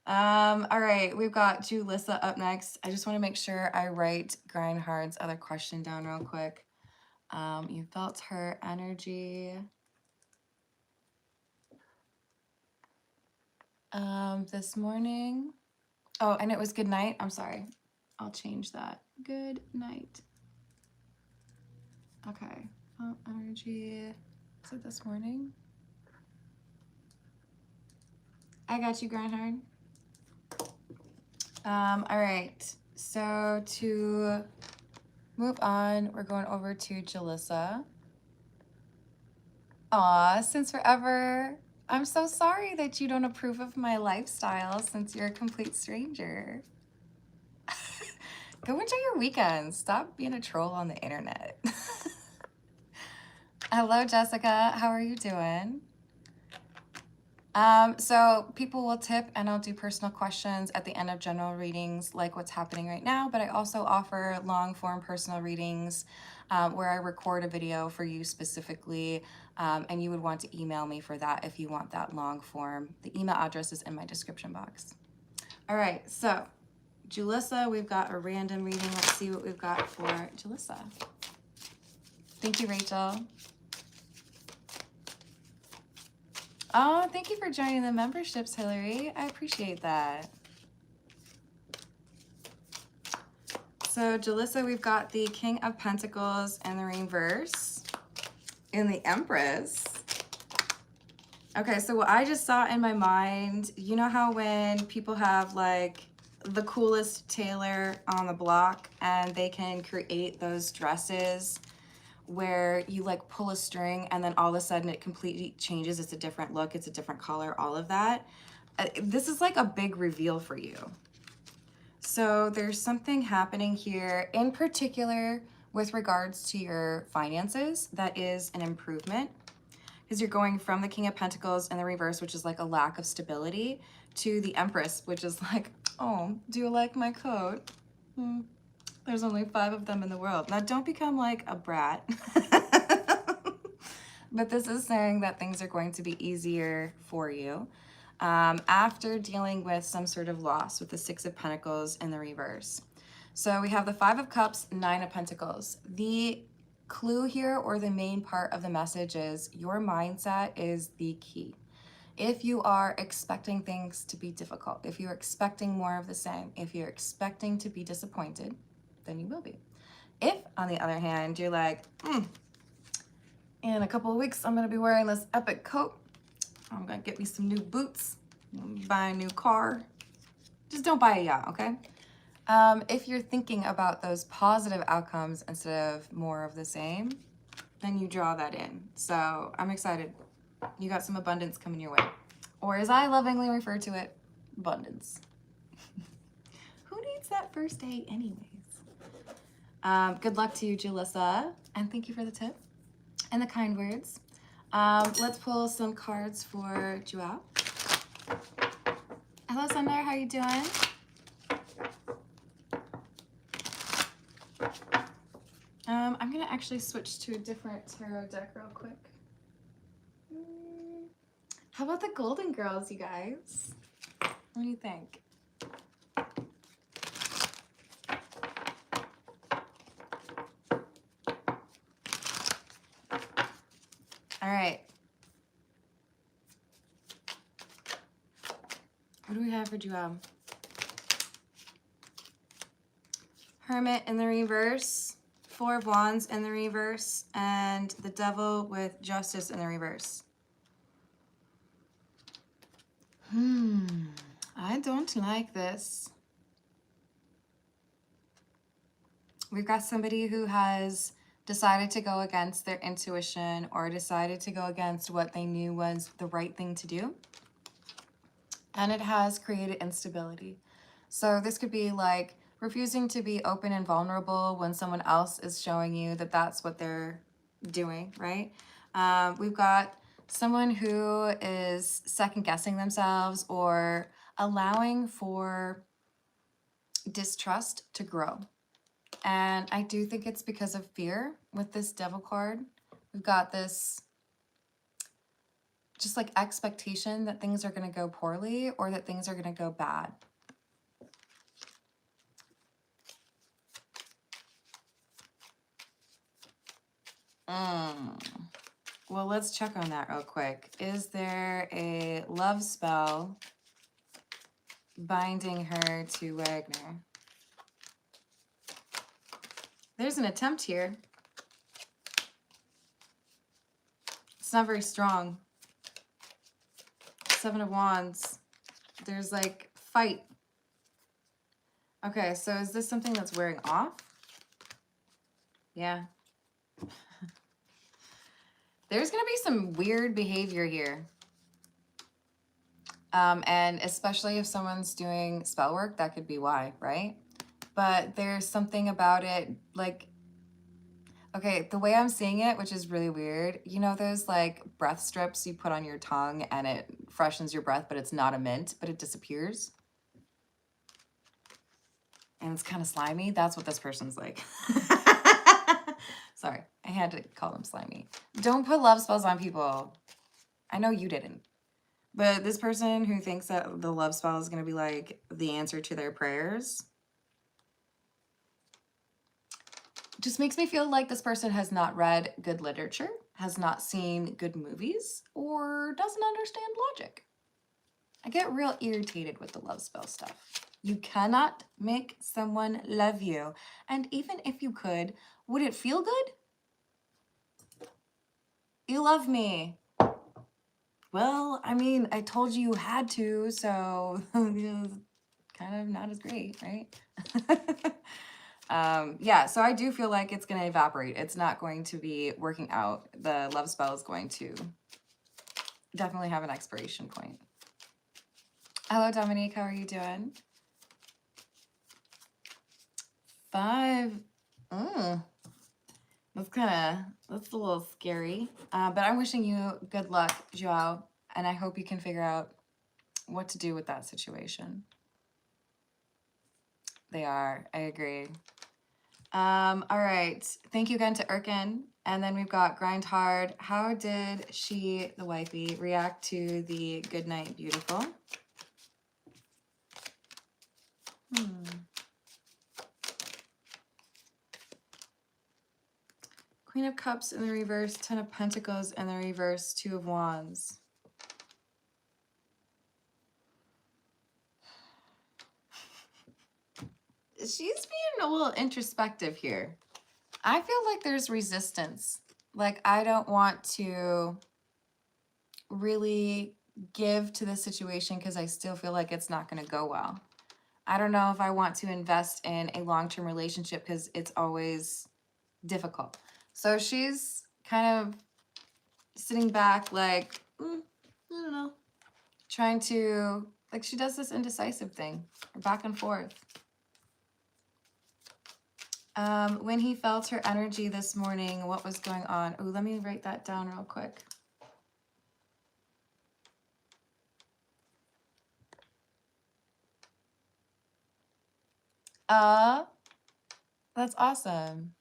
All right, we've got Julissa up next. I just want to make sure I write Grindhard's other question down real quick. You felt her energy. This morning. Oh, and it was good night. I'm sorry. I'll change that. Good night. Okay. Energy. Is it this morning? I got you, Grindhard. All right. So to move on, we're going over to Jalissa. Aw, since forever. I'm so sorry that you don't approve of my lifestyle since you're a complete stranger. Go enjoy your weekends. Stop being a troll on the internet. Hello, Jessica. How are you doing? So people will tip and I'll do personal questions at the end of general readings like what's happening right now, but I also offer long form personal readings where I record a video for you specifically, and you would want to email me for that if you want that long form. The email address is in my description box. All right, so Julissa, we've got a random reading. Let's see what we've got for Julissa. Thank you, Rachel. Oh, thank you for joining the memberships, Hillary. I appreciate that. So, Jalissa, we've got the King of Pentacles in the reverse and the Empress. Okay, so what I just saw in my mind, you know how when people have like the coolest tailor on the block and they can create those dresses where you like pull a string and then all of a sudden it completely changes. It's a different look, it's a different color, all of that. This is like a big reveal for you. So there's something happening here in particular with regards to your finances that is an improvement, because you're going from the King of Pentacles in the reverse, which is like a lack of stability, to the Empress, which is like, oh, do you like my coat? There's only 5 of them in the world. Now, don't become like a brat. But this is saying that things are going to be easier for you after dealing with some sort of loss with the 6 of Pentacles in the reverse. So we have the 5 of Cups, 9 of Pentacles. The clue here, or the main part of the message, is your mindset is the key. If you are expecting things to be difficult, if you're expecting more of the same, if you're expecting to be disappointed, then you will be. If, on the other hand, you're like, in a couple of weeks, I'm gonna be wearing this epic coat. I'm gonna get me some new boots, buy a new car. Just don't buy a yacht, okay? If you're thinking about those positive outcomes instead of more of the same, then you draw that in. So I'm excited. You got some abundance coming your way. Or as I lovingly refer to it, abundance. Who needs that first date anyways? Good luck to you, Jalissa. And thank you for the tip and the kind words. Let's pull some cards for Joao. Hello, Sundar. How you doing? I'm gonna actually switch to a different tarot deck real quick. How about the Golden Girls, you guys? What do you think? All right. What do we have for Joao? Hermit in the reverse, Four of Wands in the reverse, and the Devil with Justice in the reverse. I don't like this. We've got somebody who has decided to go against their intuition or decided to go against what they knew was the right thing to do. And it has created instability. So this could be like refusing to be open and vulnerable when someone else is showing you that that's what they're doing, right? We've got someone who is second guessing themselves or allowing for distrust to grow. And I do think it's because of fear with this Devil card. We've got this just like expectation that things are going to go poorly or that things are going to go bad. Well, let's check on that real quick. Is there a love spell binding her to Wagner? There's an attempt here. It's not very strong. Seven of Wands. There's like fight. Okay, so is this something that's wearing off? Yeah. There's going to be some weird behavior here. And especially if someone's doing spell work, that could be why, right? But there's something about it, like, okay, the way I'm seeing it, which is really weird, you know those like breath strips you put on your tongue and it freshens your breath, but it's not a mint, but it disappears? And it's kind of slimy. That's what this person's like. Sorry, I had to call them slimy. Don't put love spells on people. I know you didn't. But this person who thinks that the love spell is going to be like the answer to their prayers just makes me feel like this person has not read good literature, has not seen good movies, or doesn't understand logic. I get real irritated with the love spell stuff. You cannot make someone love you. And even if you could, would it feel good? You love me. Well, I mean, I told you you had to, so kind of not as great, right? Yeah, so I do feel like it's going to evaporate. It's not going to be working out. The love spell is going to definitely have an expiration point. Hello, Dominique. How are you doing? 5. That's a little scary. But I'm wishing you good luck, Joao, and I hope you can figure out what to do with that situation. They are. I agree. All right. Thank you again to Erkin. And then we've got Grind Hard. How did she, the wifey, react to the Good Night Beautiful? Queen of Cups in the reverse, Ten of Pentacles in the reverse, Two of Wands. She's being a little introspective here. I feel like there's resistance. Like, I don't want to really give to the situation because I still feel like it's not going to go well. I don't know if I want to invest in a long-term relationship because it's always difficult. So she's kind of sitting back like, I don't know, trying to, like, she does this indecisive thing, back and forth. When he felt her energy this morning, what was going on? Oh, let me write that down real quick. That's awesome.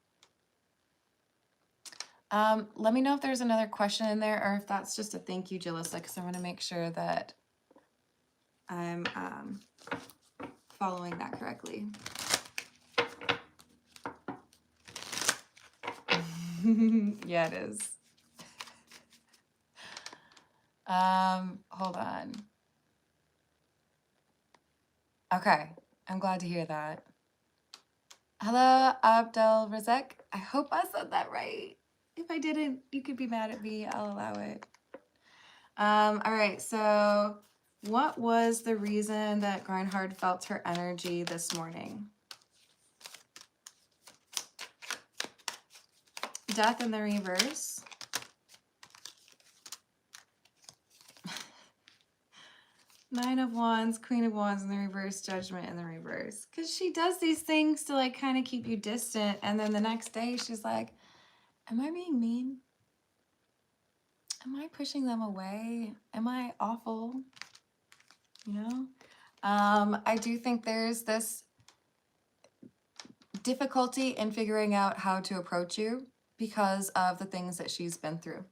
Let me know if there's another question in there or if that's just a thank you, Jalissa, because I want to make sure that I'm following that correctly. Yeah, it is. Hold on. Okay, I'm glad to hear that. Hello, Abdel Razek. I hope I said that right. If I didn't, you could be mad at me. I'll allow it. All right, so what was the reason that Grindhard felt her energy this morning? Death in the reverse. Nine of Wands, Queen of Wands in the reverse, Judgment in the reverse. Because she does these things to like kind of keep you distant. And then the next day she's like, am I being mean? Am I pushing them away? Am I awful? You know? I do think there's this difficulty in figuring out how to approach you because of the things that she's been through.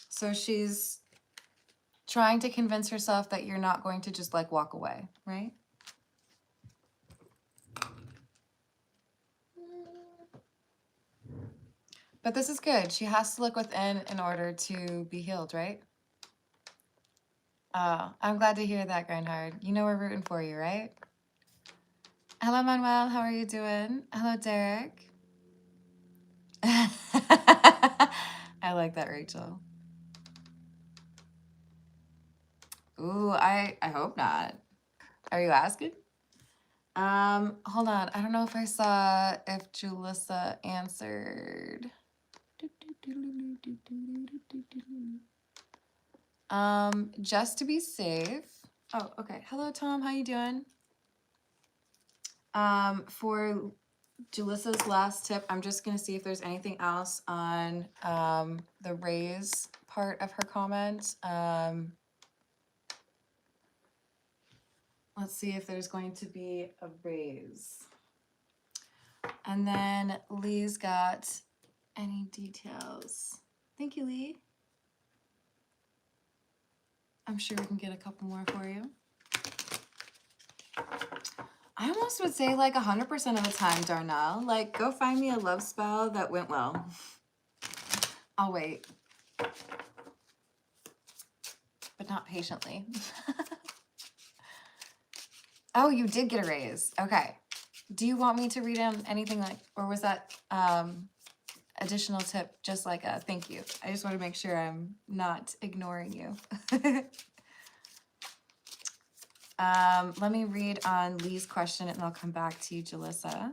So she's trying to convince herself that you're not going to just like walk away, right? But this is good. She has to look within in order to be healed, right? Oh, I'm glad to hear that, Grindhard. You know we're rooting for you, right? Hello, Manuel. How are you doing? Hello, Derek. I like that, Rachel. Ooh, I hope not. Are you asking? Hold on. I don't know if I saw if Julissa answered. Just to be safe. Oh, okay. Hello, Tom. How you doing? For Julissa's last tip, I'm just going to see if there's anything else on the raise part of her comment. Let's see if there's going to be a raise. And then Lee's got any details. Thank you, Lee. I'm sure we can get a couple more for you. I almost would say like 100% of the time, Darnell. Like, go find me a love spell that went well. I'll wait. But not patiently. Oh, you did get a raise. Okay. Do you want me to read in anything like, or was that additional tip just like a thank you? I just want to make sure I'm not ignoring you. Let me read on Lee's question and then I'll come back to you, Jalissa.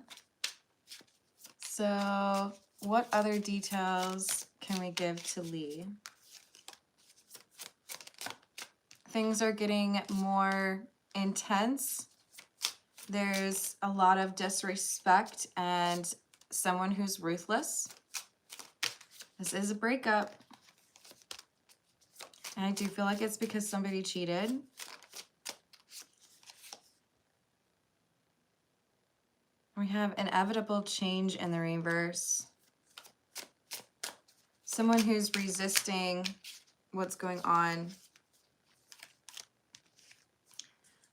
So what other details can we give to Lee? Things are getting more intense. There's a lot of disrespect and someone who's ruthless. This is a breakup. And I do feel like it's because somebody cheated. We have inevitable change in the reverse. Someone who's resisting what's going on.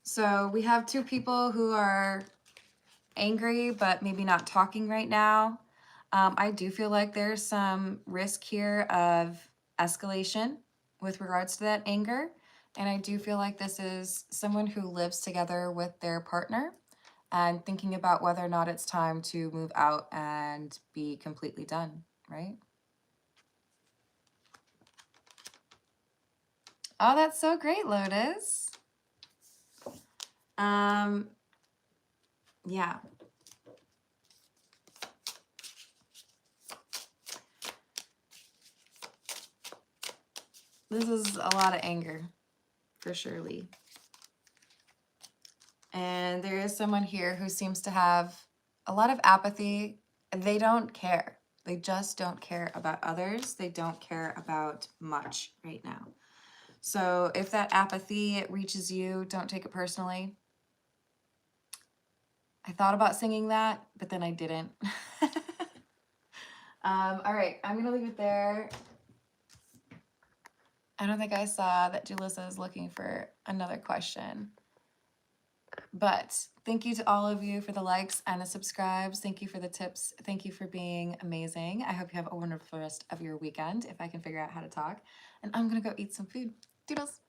So we have two people who are angry, but maybe not talking right now. I do feel like there's some risk here of escalation with regards to that anger. And I do feel like this is someone who lives together with their partner and thinking about whether or not it's time to move out and be completely done, right? Oh, that's so great, Lotus. Yeah. This is a lot of anger, for surely. And there is someone here who seems to have a lot of apathy. They don't care. They just don't care about others. They don't care about much right now. So if that apathy reaches you, don't take it personally. I thought about singing that, but then I didn't. All right, I'm going to leave it there. I don't think I saw that Julissa is looking for another question. But thank you to all of you for the likes and the subscribes. Thank you for the tips. Thank you for being amazing. I hope you have a wonderful rest of your weekend, if I can figure out how to talk. And I'm going to go eat some food. Doodles.